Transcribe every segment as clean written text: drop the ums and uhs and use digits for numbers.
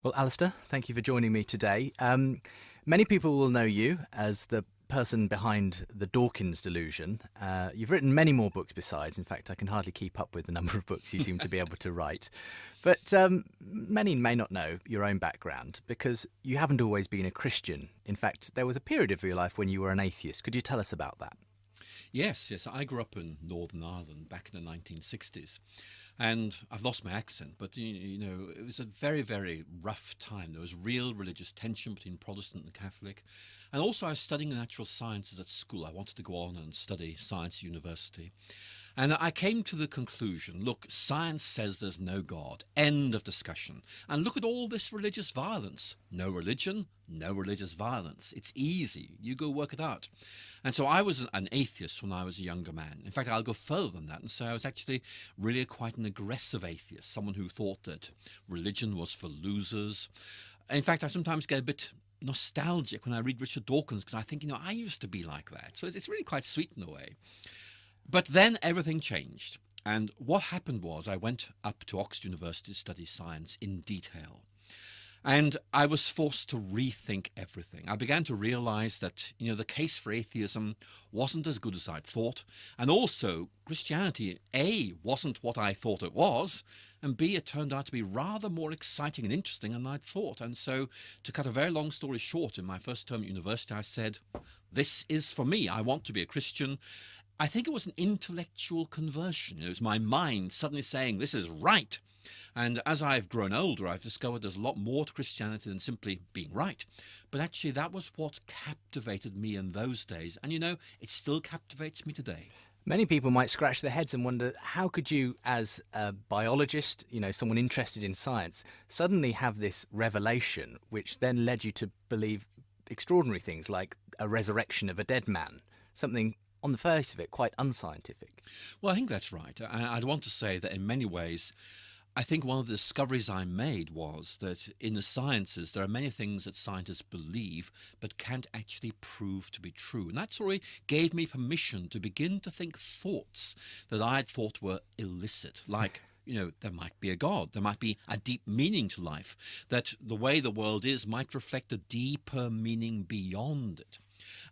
Well, Alistair, thank you for joining me today. Many people will know you as the person behind the Dawkins delusion. You've written many more books besides. In fact, I can hardly keep up with the number of books you seem to be able to write. But many may not know your own background because you haven't always been a Christian. In fact, there was a period of your life when you were an atheist. Could you tell us about that? Yes. I grew up in Northern Ireland back in the 1960s. And I've lost my accent, but it was a very, very rough time. There was real religious tension between Protestant and Catholic. And also I was studying the natural sciences at school. I wanted to go on and study science at university. And I came to the conclusion, look, science says there's no God. End of discussion. And look at all this religious violence. No religion, no religious violence. It's easy. You go work it out. And so I was an atheist when I was a younger man. In fact, I'll go further than that and say I was actually really quite an aggressive atheist, someone who thought that religion was for losers. In fact, I sometimes get a bit nostalgic when I read Richard Dawkins because I think, I used to be like that. So it's really quite sweet in a way. But then everything changed. And what happened was I went up to Oxford University to study science in detail. And I was forced to rethink everything. I began to realize that, the case for atheism wasn't as good as I'd thought. And also, Christianity, A, wasn't what I thought it was, and B, it turned out to be rather more exciting and interesting than I'd thought. And so, to cut a very long story short, in my first term at university, I said, this is for me. I want to be a Christian. I think it was an intellectual conversion. It was my mind suddenly saying, this is right. And as I've grown older, I've discovered there's a lot more to Christianity than simply being right. But actually, that was what captivated me in those days. And it still captivates me today. Many people might scratch their heads and wonder, how could you, as a biologist, someone interested in science, suddenly have this revelation, which then led you to believe extraordinary things like a resurrection of a dead man, something on the face of it quite unscientific? Well, I think that's right. I'd want to say that in many ways, I think one of the discoveries I made was that in the sciences, there are many things that scientists believe but can't actually prove to be true. And that sort of gave me permission to begin to think thoughts that I had thought were illicit, like there might be a God, there might be a deep meaning to life, that the way the world is might reflect a deeper meaning beyond it.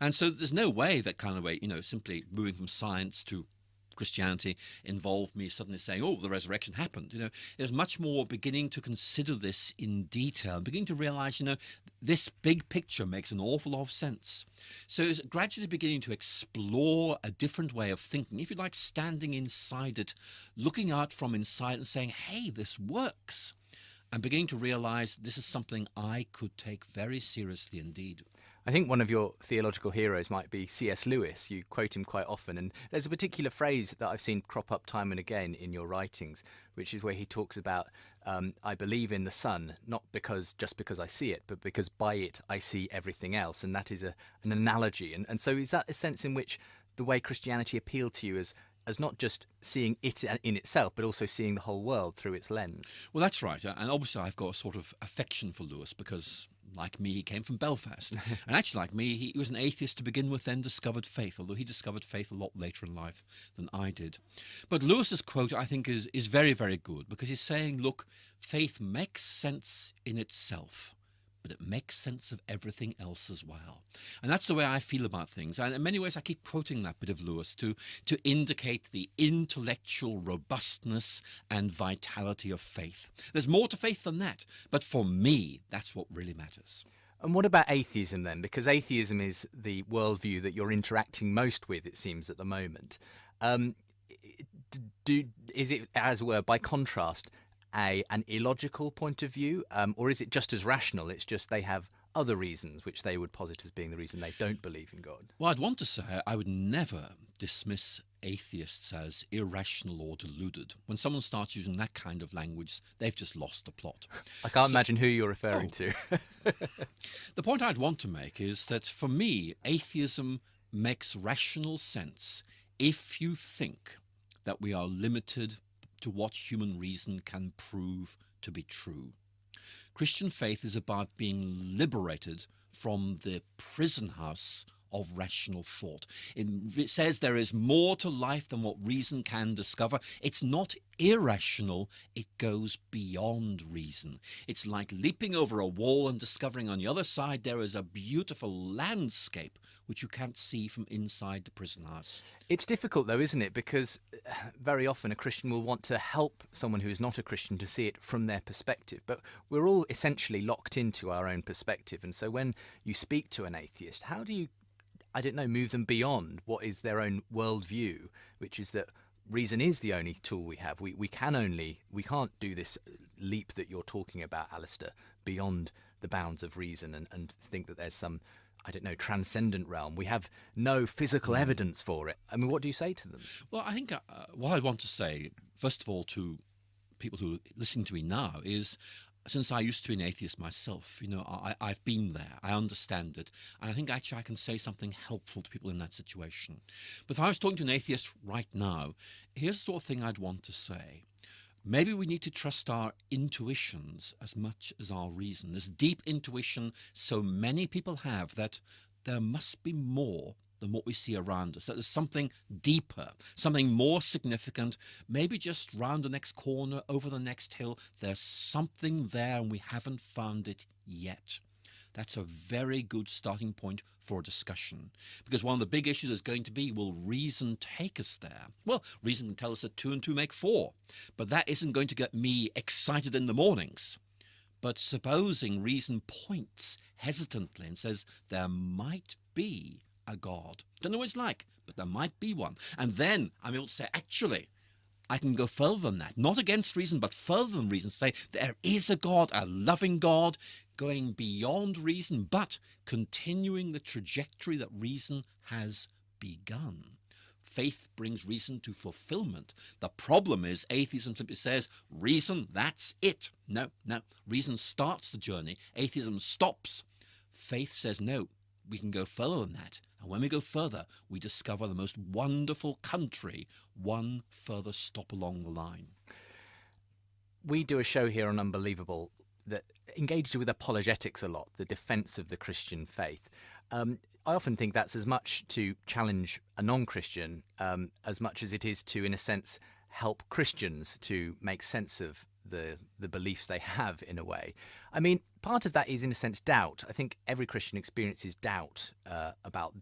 And so there's no way that kind of way, simply moving from science to Christianity involved me suddenly saying, oh, the resurrection happened. It was much more beginning to consider this in detail, beginning to realize, this big picture makes an awful lot of sense. So it's gradually beginning to explore a different way of thinking, if you like, standing inside it, looking out from inside and saying, hey, this works. And beginning to realize this is something I could take very seriously indeed. I think one of your theological heroes might be C.S. Lewis. You quote him quite often, and there's a particular phrase that I've seen crop up time and again in your writings, which is where he talks about, I believe in the sun, not just because I see it, but because by it I see everything else. And that is an analogy. And so is that a sense in which the way Christianity appealed to you as not just seeing it in itself, but also seeing the whole world through its lens? Well, that's right. And obviously I've got a sort of affection for Lewis because, like me, he came from Belfast. And actually, like me, he was an atheist to begin with, then discovered faith, although he discovered faith a lot later in life than I did. But Lewis's quote, I think, is very, very good because he's saying, look, faith makes sense in itself, but it makes sense of everything else as well. And that's the way I feel about things. And in many ways, I keep quoting that bit of Lewis to indicate the intellectual robustness and vitality of faith. There's more to faith than that. But for me, that's what really matters. And what about atheism then? Because atheism is the worldview that you're interacting most with, it seems, at the moment. Is it, as it were, by contrast, an illogical point of view, or is it just as rational? It's just they have other reasons which they would posit as being the reason they don't believe in God. Well, I'd want to say I would never dismiss atheists as irrational or deluded. When someone starts using that kind of language, they've just lost the plot. I can't imagine who you're referring to. The point I'd want to make is that for me, atheism makes rational sense if you think that we are limited to what human reason can prove to be true. Christian faith is about being liberated from the prison house of rational thought. It says there is more to life than what reason can discover. It's not irrational, it goes beyond reason. It's like leaping over a wall and discovering on the other side there is a beautiful landscape which you can't see from inside the prison house. It's difficult, though, isn't it? Because very often a Christian will want to help someone who is not a Christian to see it from their perspective. But we're all essentially locked into our own perspective. And so when you speak to an atheist, how do you, I don't know, move them beyond what is their own worldview, which is that reason is the only tool we have. We can't do this leap that you're talking about, Alistair, beyond the bounds of reason and think that there's some, I don't know, transcendent realm. We have no physical evidence for it. I mean, what do you say to them? Well, I think what I want to say, first of all, to people who are listening to me now is, since I used to be an atheist myself, I've been there, I understand it, and I think actually I can say something helpful to people in that situation. But if I was talking to an atheist right now, here's the sort of thing I'd want to say. Maybe we need to trust our intuitions as much as our reason. This deep intuition so many people have that there must be more than what we see around us, that there's something deeper, something more significant, maybe just round the next corner, over the next hill. There's something there and we haven't found it yet. That's a very good starting point for a discussion, because one of the big issues is going to be, will reason take us there? Well, reason can tell us that 2 and 2 make 4, but that isn't going to get me excited in the mornings. But supposing reason points hesitantly and says there might be a God. Don't know what it's like, but there might be one. And then I'm able to say, actually, I can go further than that. Not against reason, but further than reason. Say, there is a God, a loving God, going beyond reason, but continuing the trajectory that reason has begun. Faith brings reason to fulfillment. The problem is atheism simply says, reason, that's it. No. Reason starts the journey. Atheism stops. Faith says, no, we can go further than that. And when we go further, we discover the most wonderful country, one further stop along the line. We do a show here on Unbelievable that engages with apologetics a lot, the defence of the Christian faith. I often think that's as much to challenge a non-Christian as much as it is to, in a sense, help Christians to make sense of the beliefs they have, in a way. I mean, part of that is, in a sense, doubt. I think every Christian experiences doubt about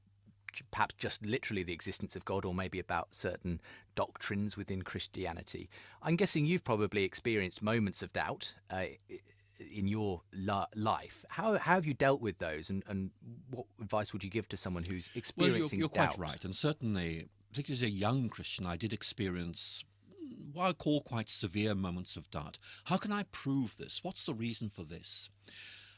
perhaps just literally the existence of God, or maybe about certain doctrines within Christianity. I'm guessing you've probably experienced moments of doubt in your life. How have you dealt with those, and what advice would you give to someone who's experiencing you're doubt? Quite right, and certainly, particularly as a young Christian, I did experience what I call quite severe moments of doubt. How can I prove this? What's the reason for this?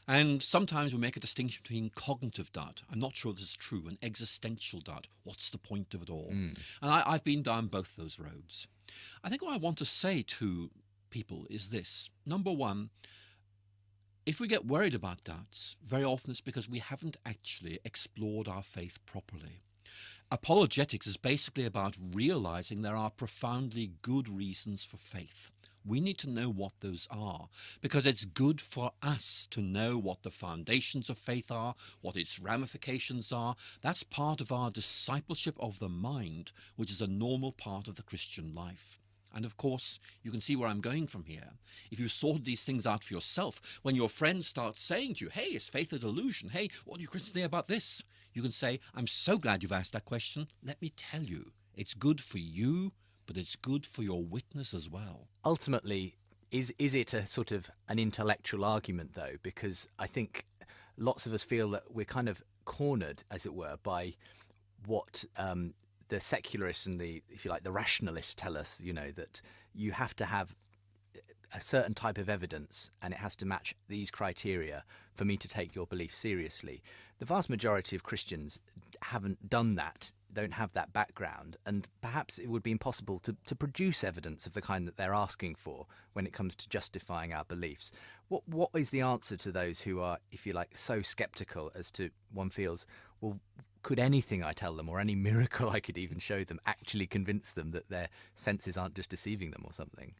And sometimes we make a distinction between cognitive doubt, I'm not sure this is true, and existential doubt, what's the point of it all? And I've been down both those roads. I think what I want to say to people is this. Number one, if we get worried about doubts, very often it's because we haven't actually explored our faith properly. Apologetics is basically about realizing there are profoundly good reasons for faith. We need to know what those are, because it's good for us to know what the foundations of faith are, what its ramifications are. That's part of our discipleship of the mind, which is a normal part of the Christian life. And of course, you can see where I'm going from here. If you've sorted these things out for yourself, when your friends start saying to you, hey, is faith a delusion? Hey, what do you Christians say about this? You can say, I'm so glad you've asked that question. Let me tell you, it's good for you, but it's good for your witness as well. Ultimately, is it a sort of an intellectual argument, though? Because I think lots of us feel that we're kind of cornered, as it were, by what the secularists and the, if you like, the rationalists tell us, that you have to have a certain type of evidence and it has to match these criteria for me to take your belief seriously. The vast majority of Christians haven't done that, don't have that background, and perhaps it would be impossible to produce evidence of the kind that they're asking for when it comes to justifying our beliefs. What is the answer to those who are, if you like, so sceptical as to, one feels, well, could anything I tell them or any miracle I could even show them actually convince them that their senses aren't just deceiving them or something?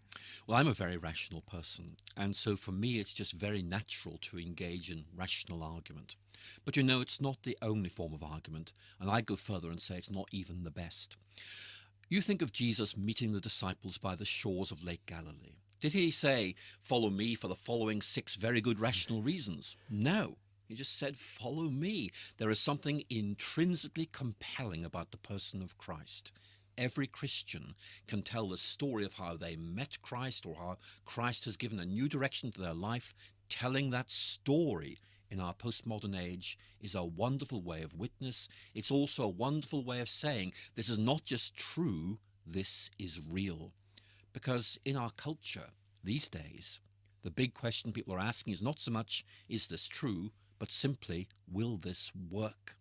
Well, I'm a very rational person, and so for me it's just very natural to engage in rational argument. But you know, it's not the only form of argument, and I'd go further and say it's not even the best. You think of Jesus meeting the disciples by the shores of Lake Galilee. Did he say, "Follow me for the following 6 very good rational reasons"? No. He just said, "Follow me." There is something intrinsically compelling about the person of Christ. Every Christian can tell the story of how they met Christ or how Christ has given a new direction to their life. Telling that story in our postmodern age is a wonderful way of witness. It's also a wonderful way of saying this is not just true, this is real. Because in our culture these days, the big question people are asking is not so much, is this true, but simply, will this work?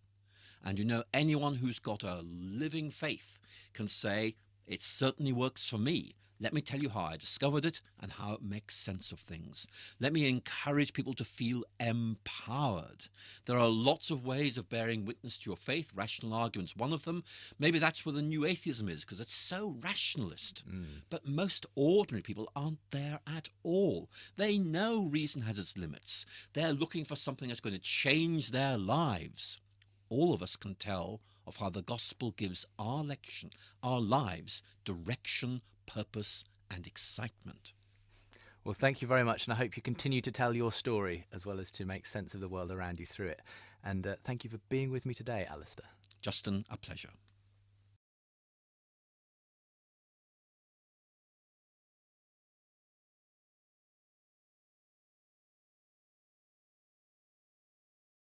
And you know, anyone who's got a living faith can say, it certainly works for me. Let me tell you how I discovered it and how it makes sense of things. Let me encourage people to feel empowered. There are lots of ways of bearing witness to your faith. Rational arguments, one of them. Maybe that's where the new atheism is, because it's so rationalist. But most ordinary people aren't there at all. They know reason has its limits. They're looking for something that's going to change their lives. All of us can tell of how the gospel gives our lives, direction, purpose and excitement. Well, thank you very much, and I hope you continue to tell your story as well as to make sense of the world around you through it. And thank you for being with me today, Alistair. Justin, a pleasure.